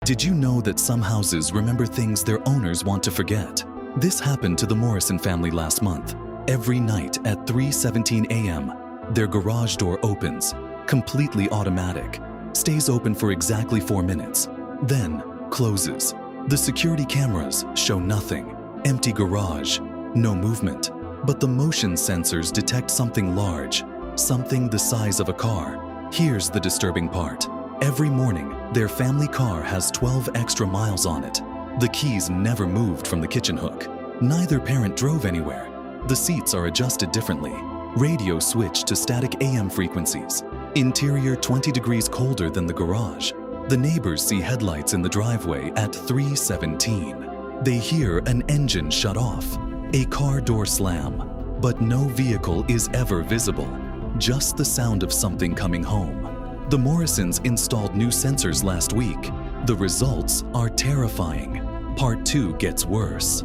Did you know that some houses remember things their owners want to forget? This happened to the Morrison family last month. Every night at 3:17 a.m., their garage door opens, completely automatic, stays open for exactly 4 minutes, then closes. The security cameras show nothing. Empty garage, no movement. But the motion sensors detect something large, something the size of a car. Here's the disturbing part. Every morning, their family car has 12 extra miles on it. The keys never moved from the kitchen hook. Neither parent drove anywhere. The seats are adjusted differently. Radio switched to static AM frequencies. Interior 20 degrees colder than the garage. The neighbors see headlights in the driveway at 3:17. They hear an engine shut off, a car door slam, but no vehicle is ever visible. Just the sound of something coming home. The Morrisons installed new sensors last week. The results are terrifying. Part 2 gets worse.